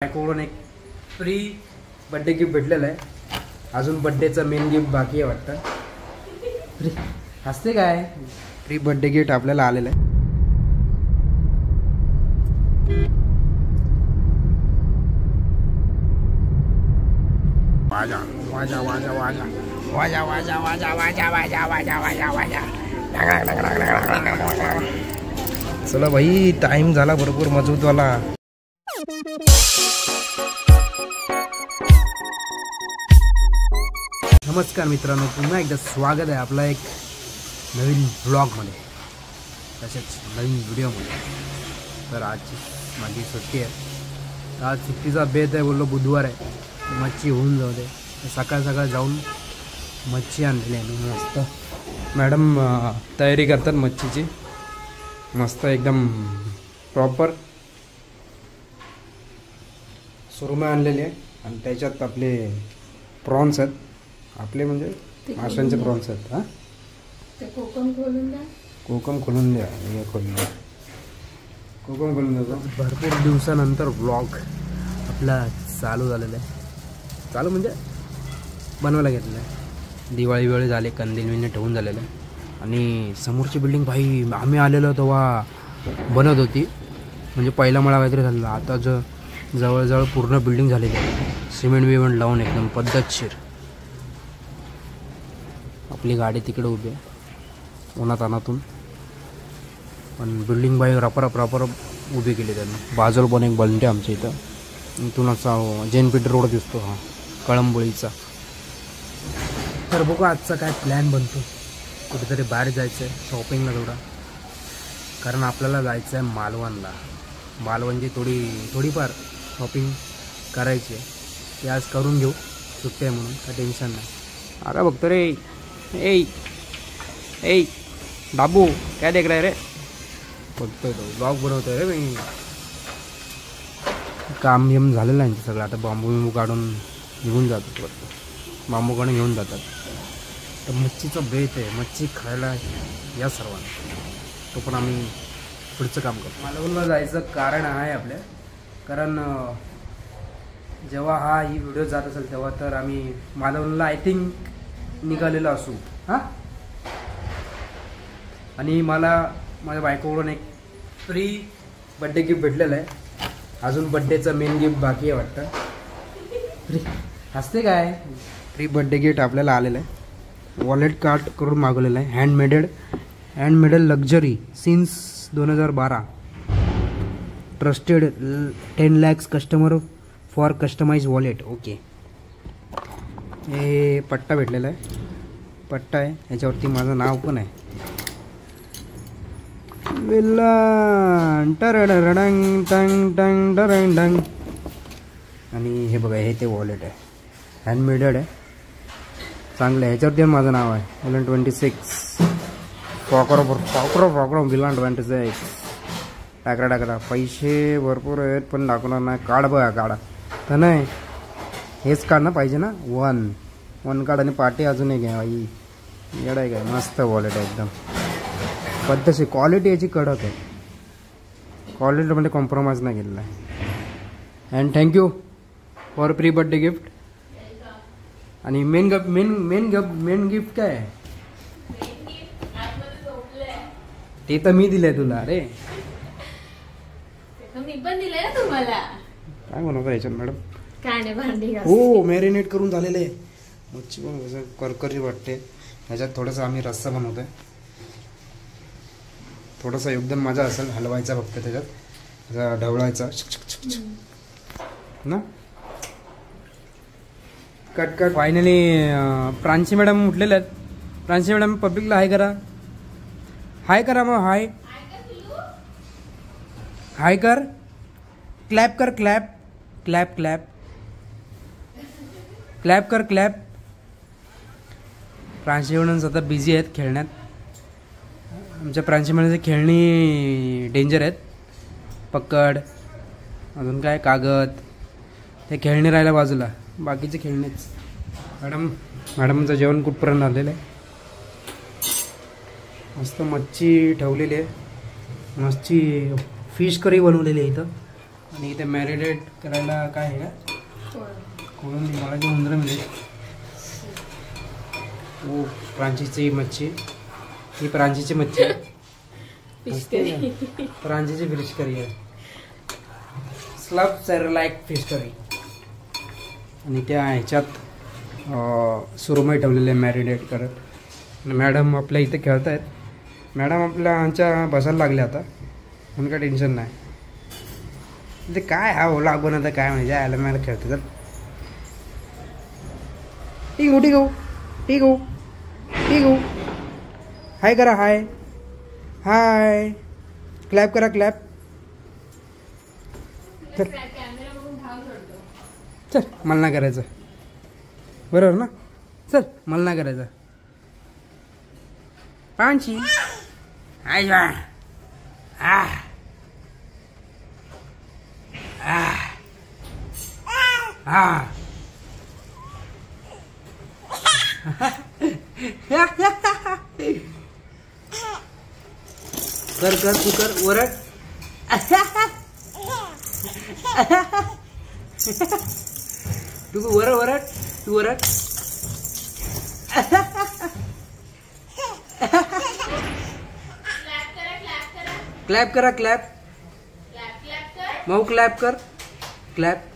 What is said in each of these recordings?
बायकोकडून एक pre birthday gift भेटलेलं आहे. अजून बर्थडेचं मेन गिफ्ट बाकी आहे वाटतं. प्री हसते काय? प्री बर्थडे गिफ्ट आपल्याला आलेलं आहे. वाजा वाजा वाजा वाजा वाजा वाजा वाजा वाजा वाजा वाजा वाजा वाजा. चला भाई, टाइम झाला भरपूर मजबूतवाला. नमस्कार मित्रांनो, पुन्हा एकदा स्वागत आहे आपला एक नवीन ब्लॉगमध्ये, तसेच नवीन व्हिडिओमध्ये. तर आजची माझी सुट्टी आहे. आज सुट्टीचा बेत आहे. बोललो बुधवार आहे, मच्छी होऊन जाऊ दे. सकाळ सकाळ जाऊन मच्छी आणलेली आहे मी. मस्त मॅडम तयारी करतात मच्छीची, मस्त एकदम प्रॉपर सुरमई आणलेली आहे. आणि त्याच्यात आपले प्रॉन्स आहेत, आपले म्हणजे माशांचे प्रॉन्स आहेत. हां, कोकम खोलून द्या. कोकम खोलून द्या, हे खोलून द्या, कोकम खोलून द्या. भरपूर दिवसानंतर व्लॉग आपला चालू झालेला आहे. चालू म्हणजे बनवायला घेतलेलं आहे. दिवाळी वेळ झाले, कंदील विने ठेवून झालेलं आहे. आणि समोरची बिल्डिंग भाई आम्ही आलेलो तेव्हा बनत होती, म्हणजे पहिला मळा काहीतरी झालेला. आता जवळजवळ पूर्ण बिल्डिंग झालेली आहे, सिमेंट बिमेंट लावून एकदम पद्धतशीर. आपली गाडी तिकडे उभी आहे उन्हात अनातून, पण बिल्डिंग बाई प्रॉपर उभी केली त्यांनी. बाजूला पण एक बंटे आमच्या इथं, इथून असा जैन पीठ रोड दिसतो, हा कळंबोळीचा. तर बघू आजचा काय प्लॅन बनतो. कुठेतरी बाहेर जायचं आहे शॉपिंगला थोडा, कारण आपल्याला जायचं आहे मालवणला. मालवणची थोडीफार शॉपिंग करायची आहे, ती आज करून घेऊ. सुट्टी आहे म्हणून काय टेन्शन नाही. अरे बघतो रे, ए बाबू काय देख रहा रे? बघतोय तो ब्लॉग बनवतोय रे मी. काम येम झालेलं आहे सगळं. आता बांबू काढून निघून जातात वाटतं, बांबू काढून घेऊन जातात. तर मच्छीचा बेत आहे, मच्छी खायला या सर्वांना. तो पण आम्ही पुढचं काम करतो. मालवणला जायचं कारण आहे आपल्या, कारण जेव्हा ही व्हिडिओ जात असेल तेव्हा तर आम्ही मालवणला आय थिंक निघालेलो असू. हां, आणि मला माझ्या बायकोकडून एक प्री बर्थडे गिफ्ट भेटलेलं आहे. अजून बर्थडेचं मेन गिफ्ट बाकी आहे वाटतं. प्री हसते काय? प्री बर्थडे गिफ्ट आपल्याला आलेलं आहे. वॉलेट कार्ड करून मागवलेलं आहे. Handmade luxury since 2012. Trusted 10 lakhs customer for customise wallet. Okay, हे पट्टा भेटलेला आहे. पट्टा आहे, ह्याच्यावरती माझं नाव पण आहे. आणि हे बघा, हे ते वॉलेट आहे, हँडमेडेड आहे, चांगलं आहे. ह्याच्यावरती माझं नाव आहे. Villain 26 फॉकरो villain 26. टाकरा पैसे भरपूर आहेत, पण दाखवणार नाही. कार्ड बघा, काढा तर नाही, हेच काढणं पाहिजे ना. वन कार्ड आणि पाटी अजून एक आहे. बाई येडा आहे काय? मस्त वॉलेट आहे एकदम पद्धतशीर. क्वालिटी याची कडक आहे, क्वालिटीमध्ये कॉम्प्रोमाइज नाही केलेला आहे. And thank you for pre birthday gift. आणि मेन गिफ्ट काय आहे ते तर मी दिलंय तुला. अरे मी पण दिलंय ना तुम्हाला. काय बनवता याच्यात मॅडम? काय नाही, भांडी हो मॅरिनेट करून झालेले आहे. मच्छी पण कसं करकरी वाटते. ह्याच्यात थोडंसं आम्ही रस्सा बनवतोय. थोडासा एकदम मजा असेल, हलवायचा फक्त त्याच्यात, ढवळायचा ना. कट फायनली प्रांशी मॅडम उठलेले आहेत. प्रांशी मॅडम पब्लिकला हाय करा. हाय करा मग. हाय कर. क्लॅप कर. क्लॅप. प्रांशी मॅडम सध्या बिझी आहेत खेळण्यात. आमच्या प्रांशी मॅडमची खेळणी डेंजर आहेत. पकड, अजून काय कागद, ते खेळणी राहिला बाजूला, बाकीचे खेळणेच. मॅडमचं जेवण कुठपर्यंत आलेलं आहे. मस्त मच्छी ठेवलेली आहे. मच्छी फिश करी बनवलेली आहे इथं. आणि इथे मॅरिनेट करायला काय आहे का कोळंबी मला जी उंदरं मिळेल ओ फ्रांसीची मच्छी ही फ्रांसीची मच्छी आहे फिश करी फ्रांसीची फिश करी आहे स्लब सेरलॅक फिश करी आणि त्या ह्याच्यात सुरमई ठेवलेले मॅरिनेट करत मॅडम आपल्या इथे खेळत आहेत मॅडम आपल्या आमच्या बसायला लागल्या आता म्हणून काय टेन्शन नाही म्हणजे काय हा ओला आपण आता काय म्हणजे आयला मला खेळते तर ठीक हो ठीक हो ठीक हो ठीक हो हाय करा हाय हाय क्लॅप करा क्लॅप कॅमेरा बघून धाव सोडतो. चल मला नाही करायचं बरोबर ना चल मला नाही करायचं पांची आय जा आ आ कर कर तू कर वरड तू वरड तू वरड क्लॅप करा क्लॅप मऊ क्लॅप कर क्लॅप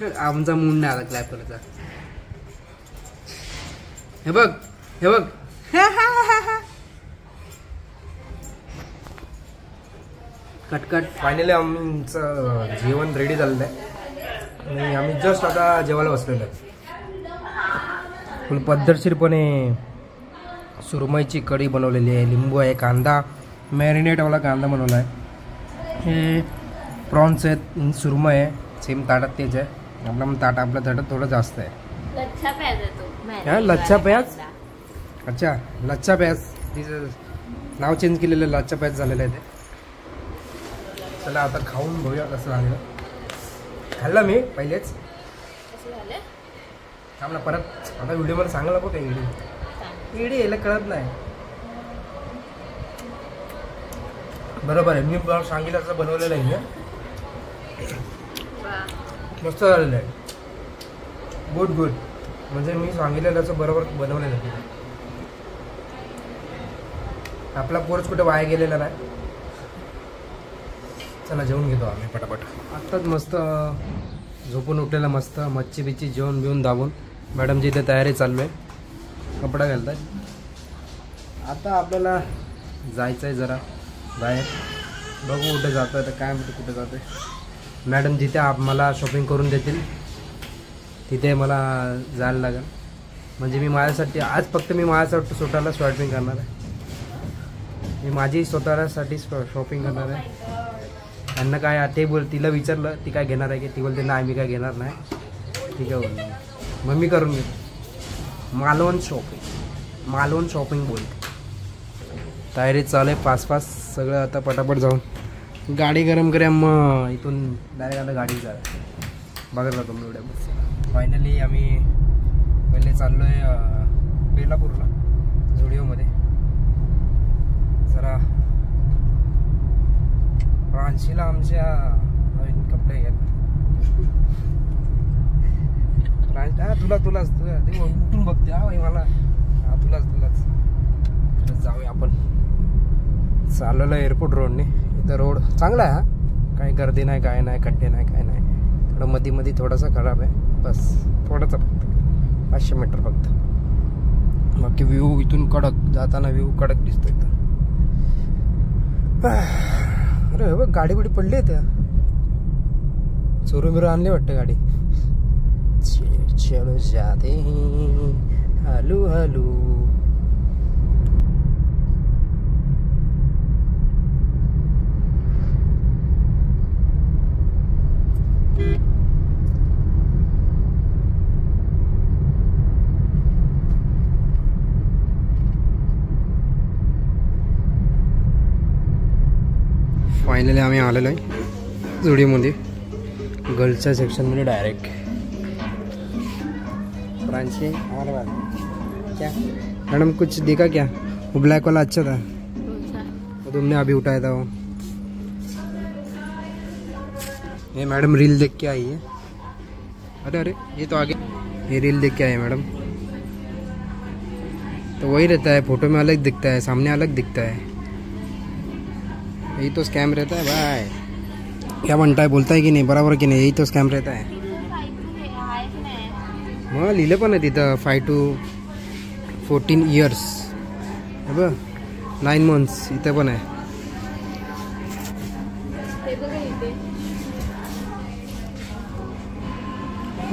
आमचा मूड नाही आला क्लॅप करायचा हे बघ हे बघ कटकट फायनली आमचं जेवण रेडी झालेलं आहे आणि आम्ही जस्ट आता जेवायला बसलेलो आहे फुल पद्धतशीरपणे सुरमईची कढी बनवलेली आहे लिंबू आहे कांदा मॅरिनेटवाला कांदा बनवला आहे हे प्रॉन्स आहेत सुरमई आहे सेम ताटात तेच आहे आपल्या ताटात थोडं जास्त आहे लच्छा प्याज येतो हा लच्छा प्याज अच्छा लच्छा प्याज तिचं नाव चेंज केलेलं लच्छा प्याज झालेलं आहे ते चला आता खाऊन बघूया कसं झालं खाल्लं मी पहिलेच थांबला परत आता व्हिडिओमध्ये सांगायला नको काय इडी यायला कळत नाही बरोबर आहे मी सांगितलं असं बनवलेलं आहे मस्त झालेलं आहे गुड गुड म्हणजे मी सांगितलेलं असं बरोबर बनवलेलं आहे आपला कोर्स कुठे वाया गेलेला नाही चला जेवून घेतो आम्ही पटापट आत्ताच मस्त झोपून उठलेला मस्त मच्छी बिच्छी जेवण बिवून दाबून मॅडमची इथे तयारी चालू आहे कपडा घालतात आता आपल्याला जायचं आहे जरा बाहेर बघू कुठे जातो आहे तर काय म्हणते कुठे जातो आहे मॅडम जिथे मला शॉपिंग करून देतील तिथे मला जायला लागेल म्हणजे मी माझ्यासाठी आज फक्त मी माझ्यासाठी स्वतःला शॉपिंग करणार आहे मी माझी स्वतःसाठी शॉपिंग करणार आहे त्यांना काय ते तिला विचारलं ती काय घेणार आहे की ती बोलते नाही मी काय घेणार नाही ठीक आहे बोलते मग मी करून घेतो मालवण शॉपिंग बोलते तयारी चालू आहे फास्ट सगळं आता पटापट जाऊन गाडी गरम करूया मग इथून डायरेक्ट आता गाडी जा बघत राहतो मी एवढ्या फायनली आम्ही पहिले चाललो आहे बेलापूरला झुडिओमध्ये जरा फ्रान्सीला आमच्या नवीन कपडे घ्यायला तुलाच ते उठून बघते हा भाई मला हा तुलाच जाऊया आपण चाललेलं एअरपोर्ट रोडने इथं रोड चांगला आहे हा काही गर्दी नाही काय नाही खड्डे नाही काय नाही थोडं मध्ये थोडासा खराब आहे बस थोडासा फक्त 500 मीटर फक्त बाकी व्ह्यू इथून कडक जाताना व्ह्यू कडक दिसतो इथं अरे बघ गाडी बिडी पडली आहे त्या चोरून बिरू आणली वाटतं गाडी चलो जाते हलू हलू फायनली आम्ही आलेलो आहे जुडीमध्ये गर्ल्सच्या सेक्शनमध्ये डायरेक्ट फ्रांसी क्या मैडम कुछ दिखा क्या वो ब्लैक वाला अच्छा था वो तुमने अभी उठाया था वो ये मैडम रील देख के आई है। अरे अरे ये तो आगे, ये रील देख के आई है मैडम। तो वही रहता है, फोटो में अलग दिखता है, सामने अलग दिखता है। यही तो स्कैम रहता है भाई। क्या बनता है, बोलता है कि नहीं, बराबर की नहीं, यही तो स्कॅम रहता है। मग लिहिलं पण आहे तिथं 5 to 14 years, हे बघ 9 months इथं पण आहे।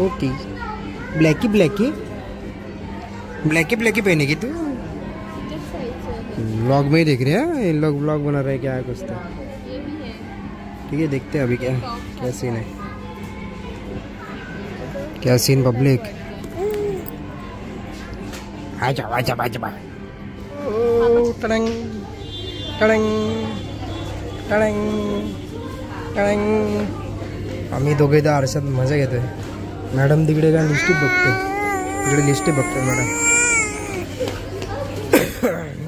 Okay blackie blackie blackie blackie पहनेगी तू? व्लॉग में ही देख रहे हैं ये लोग, व्लॉग बना रहे हैं क्या है कुछ तो। ठीक है देखते हैं अभी क्या सीन है, क्या सीन पब्लिक। आजा आजा आजा टड़ंग टड़ंग टड़ंग टड़ंग। आम्ही दोघे इथं आरशात मजा घेतोय। मॅडम तिकडे काय लिस्टिक बघते, तिकडे लिस्टिक बघते मॅडम।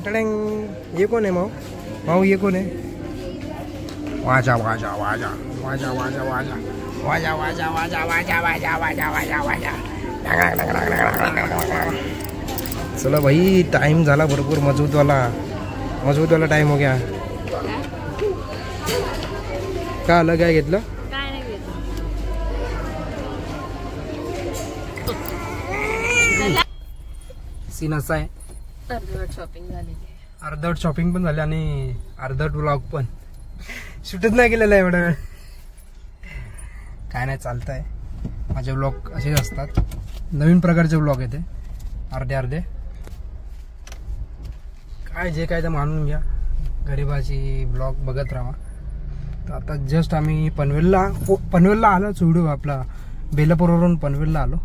टड़ंग ये कौन है माऊ? माऊ ये कौन है? वाजा वाजा वाजा वाजा वाजा वाजा वाजा वाजा वाजा वाजा वाजा वाजा वाजा वाजा। चला भाई टाइम झाला भरपूर, मजबूत वाला टाइम हो गया। का आलं, काय घेतलं? काय नाही घेतलं। सीन असा आहे, अर्धवट शॉपिंग झाली, अर्धवट शॉपिंग पण झाली आणि अर्धवट व्लॉग पण शूटच नाही केलेलं आहे एवढा वेळ। काय नाही चालतंय, माझे व्लॉग असेच असतात, नवीन प्रकारचे व्लॉग येते अर्धे अर्धे। काय जे काय ते मानून घ्या, गरिबाची ब्लॉग बघत राहा। तर आता जस्ट आम्ही पनवेलला आलो, व्हिडिओ आपला बेलापूरवरून पनवेलला आलो।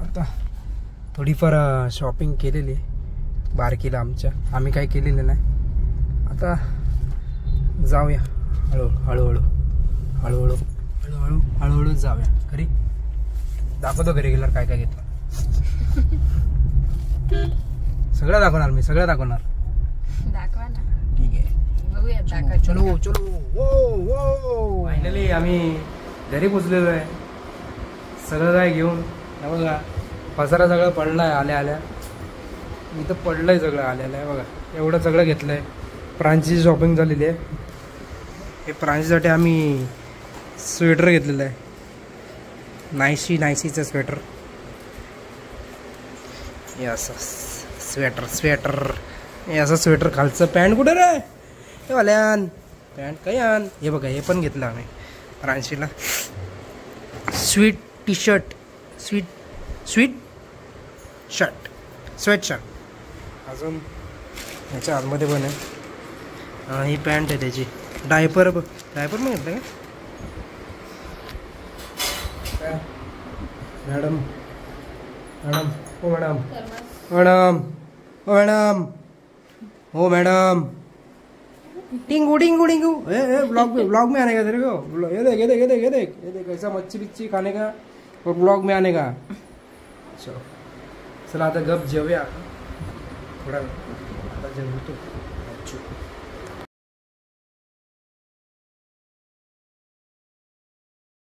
आता थोडीफार शॉपिंग केलेली आहे बारकीला आमच्या, आम्ही काही केलेलं नाही। आता जाऊया हळूहळू हळूहळू हळूहळू हळूहळू हळूहळू जाऊया घरी। दाखवतो घरी गेल्यावर काय काय घेतलं, सगळं दाखवणार मी, सगळं दाखवणार। दाखवा ना। ठीक आहे बघूया दाखवा। चलो चलो वो वो फायनली आम्ही घरी पोचलेलो आहे, सगळं काय घेऊन। हे बघा पसारा सगळं पडलाय आल्या आल्या, इथं पडलंय सगळं आलेलं आहे बघा, एवढं सगळं घेतलंय। प्रांची शॉपिंग झालेली आहे, हे प्रांचीसाठी आम्ही स्वेटर घेतलेलं आहे, नायसीचं स्वेटर। हे असं स्वेटर हे असं स्वेटर, खालचं पॅन्ट कुठे रे हे वाल्यान, पॅन्ट काही आण। हे बघा हे पण घेतलं आम्ही प्रांशीला, स्वेट शर्ट। अजून ह्याच्या आतमध्ये पण आहे, ही पॅन्ट आहे त्याची। डायपर पण घेतलं का मॅडम? मॅडम ओ मॅडम मॅडम ओ मॅडम ओ मॅडम टिंगू टिंगू टिंगू। ब्लॉग में आने का तेरे को? ये देख ऐसा मच्छी बिच्छी खाने का और ब्लॉग में आने का। चलो चला आता गप जेवूया थोडा वेळ, आता जेवतो।